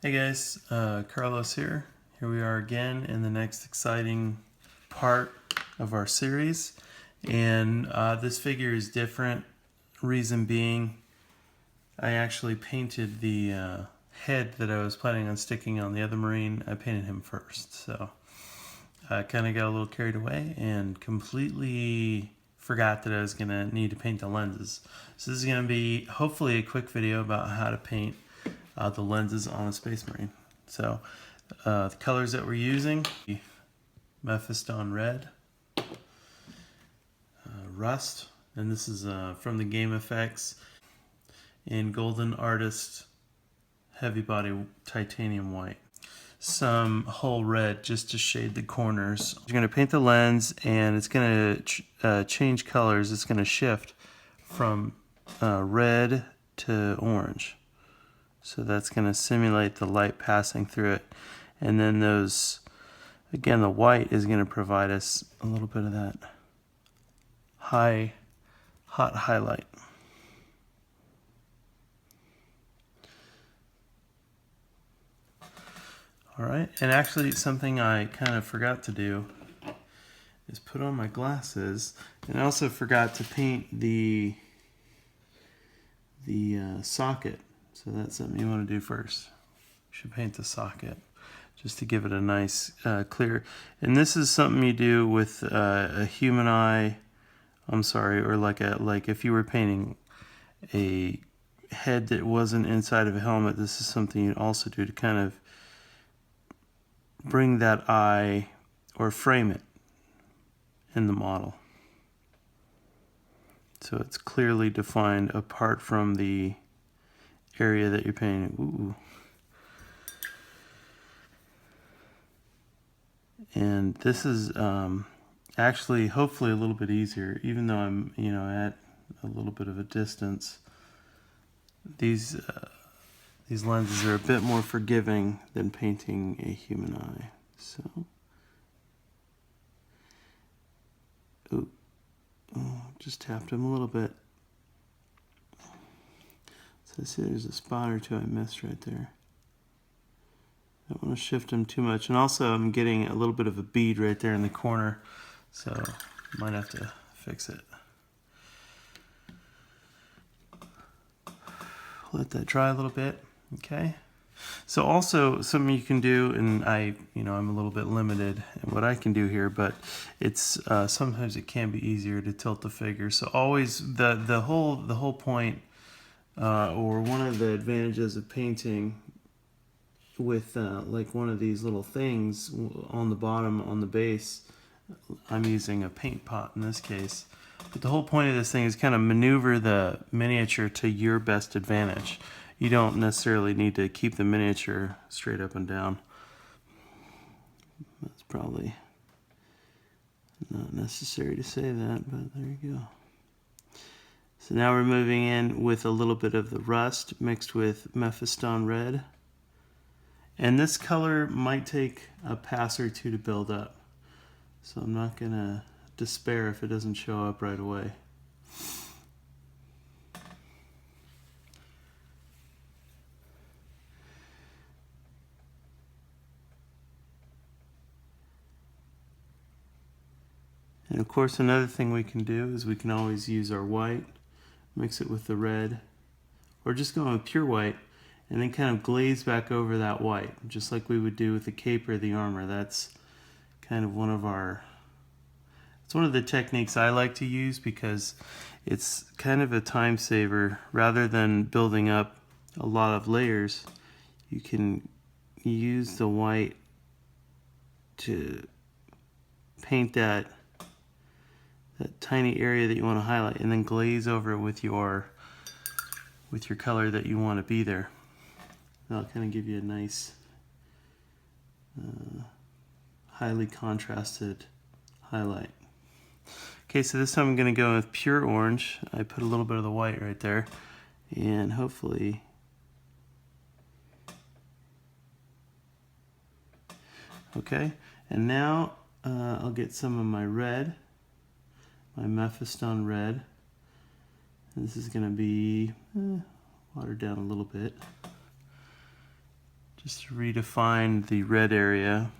Hey guys, Carlos here. Here we are again in the next exciting part of our series. And this figure is different. Reason being, I actually painted the head that I was planning on sticking on the other Marine. I painted him first. So I kind of got a little carried away and completely forgot that I was going to need to paint the lenses. So this is going to be hopefully a quick video about how to paint the lenses on a Space Marine. So the colors that we're using: Mephiston Red, Rust, and this is from the Game Effects, and Golden Artist Heavy Body Titanium White. Some Hull Red just to shade the corners. You're going to paint the lens and it's going to change colors. It's going to shift from red to orange. So that's going to simulate the light passing through it. And then those, again, the white is going to provide us a little bit of that hot highlight. All right, and actually something I kind of forgot to do is put on my glasses, and I also forgot to paint the socket. So that's something you want to do first. You should paint the socket just to give it a nice clear. And this is something you do with a human eye. I'm sorry, or like if you were painting a head that wasn't inside of a helmet, this is something you'd also do to kind of bring that eye or frame it in the model. So it's clearly defined apart from the area that you're painting. Ooh. And this is actually hopefully a little bit easier, even though I'm at a little bit of a distance. These lenses are a bit more forgiving than painting a human eye. So, just tapped him a little bit. So I see there's a spot or two I missed right there. Don't want to shift him too much. And also I'm getting a little bit of a bead right there in the corner, so might have to fix it. Let that dry a little bit. Okay. So also something you can do, and I'm a little bit limited in what I can do here, but it's sometimes it can be easier to tilt the figure. So always the whole point, or one of the advantages of painting with like one of these little things on the bottom on the base. I'm using a paint pot in this case. But the whole point of this thing is kind of maneuver the miniature to your best advantage. You don't necessarily need to keep the miniature straight up and down. That's probably not necessary to say that, but there you go. So now we're moving in with a little bit of the rust mixed with Mephiston Red. And this color might take a pass or two to build up. So I'm not going to despair if it doesn't show up right away. And of course another thing we can do is we can always use our white, mix it with the red, or just go with pure white and then kind of glaze back over that white, just like we would do with the cape or the armor. That's kind of one of the techniques I like to use because it's kind of a time saver. Rather than building up a lot of layers, you can use the white to paint that tiny area that you want to highlight and then glaze over it with your color that you want to be there. That'll kind of give you a nice highly contrasted highlight. Okay, so this time I'm going to go with pure orange. I put a little bit of the white right there, and hopefully okay, and now I'll get some of my red, my Mephiston Red. This is going to be watered down a little bit, just to redefine the red area.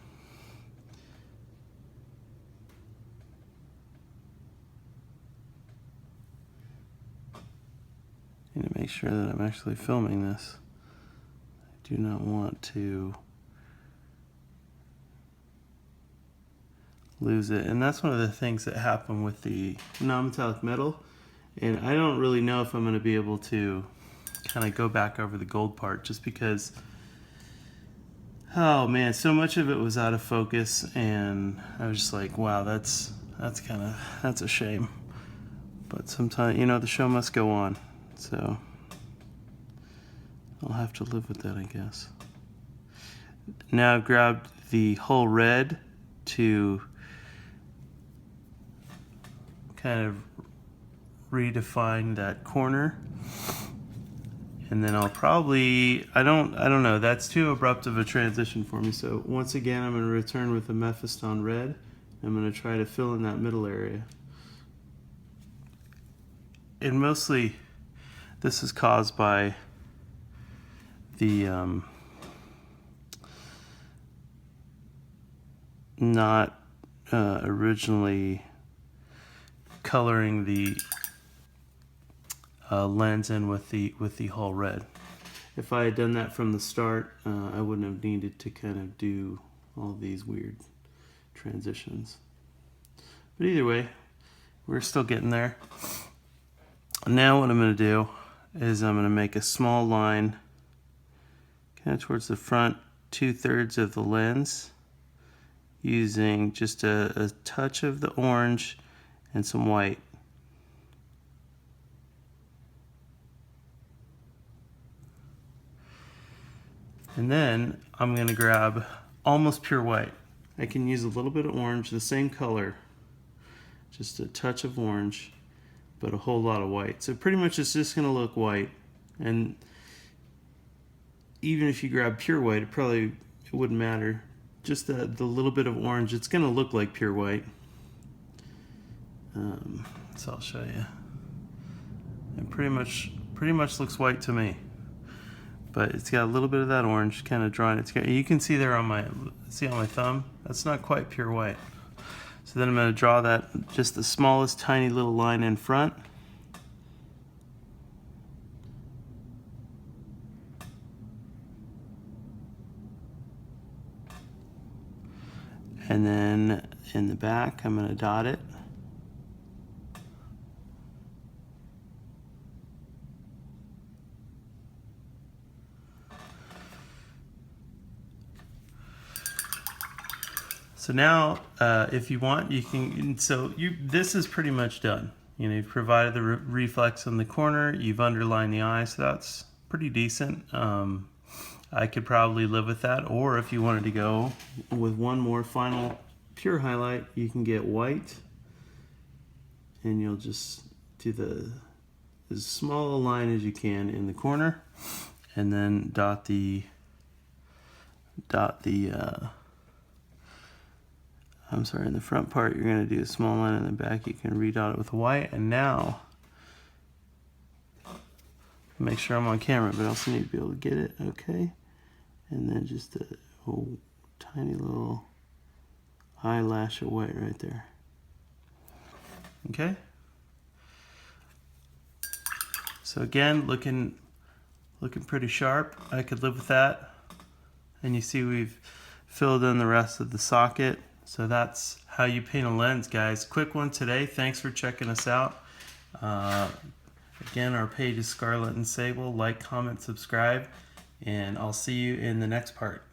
Need to make sure that I'm actually filming this. I do not want to lose it. And that's one of the things that happen with the non-metallic metal. And I don't really know if I'm going to be able to kind of go back over the gold part, just because, oh man, so much of it was out of focus, and I was just like, wow, that's a shame. But sometimes, you know, the show must go on, so I'll have to live with that, I guess. Now I've grabbed the whole red to kind of redefine that corner, and then I'll probably, I don't know, that's too abrupt of a transition for me. So once again, I'm going to return with the Mephiston red. I'm going to try to fill in that middle area, and mostly this is caused by the not originally coloring the lens in with the whole red. If I had done that from the start, I wouldn't have needed to kind of do all these weird transitions. But either way, we're still getting there. Now what I'm going to do is I'm going to make a small line kind of towards the front 2/3 of the lens, using just a touch of the orange and some white. And then I'm going to grab almost pure white. I can use a little bit of orange, the same color, just a touch of orange, but a whole lot of white. So pretty much it's just going to look white. And even if you grab pure white, it wouldn't matter. Just the little bit of orange, it's going to look like pure white. So I'll show you. It pretty much looks white to me, but it's got a little bit of that orange kind of drawing. You can see there on my thumb, that's not quite pure white. So then I'm going to draw that, just the smallest tiny little line in front. And then in the back, I'm going to dot it. So now, if you want, you can, this is pretty much done. You know, you've provided the reflex on the corner, you've underlined the eye, so that's pretty decent. I could probably live with that, or if you wanted to go with one more final pure highlight, you can get white, and you'll just do as small a line as you can in the corner, and then dot the in the front part, you're going to do a small line. In the back, you can redot it with white. And now, make sure I'm on camera, but I also need to be able to get it, okay? And then just a tiny little eyelash of white right there. Okay? So again, looking pretty sharp. I could live with that. And you see we've filled in the rest of the socket. So that's how you paint a lens, guys. Quick one today. Thanks for checking us out. Again, our page is Scarlet and Sable. Like, comment, subscribe, and I'll see you in the next part.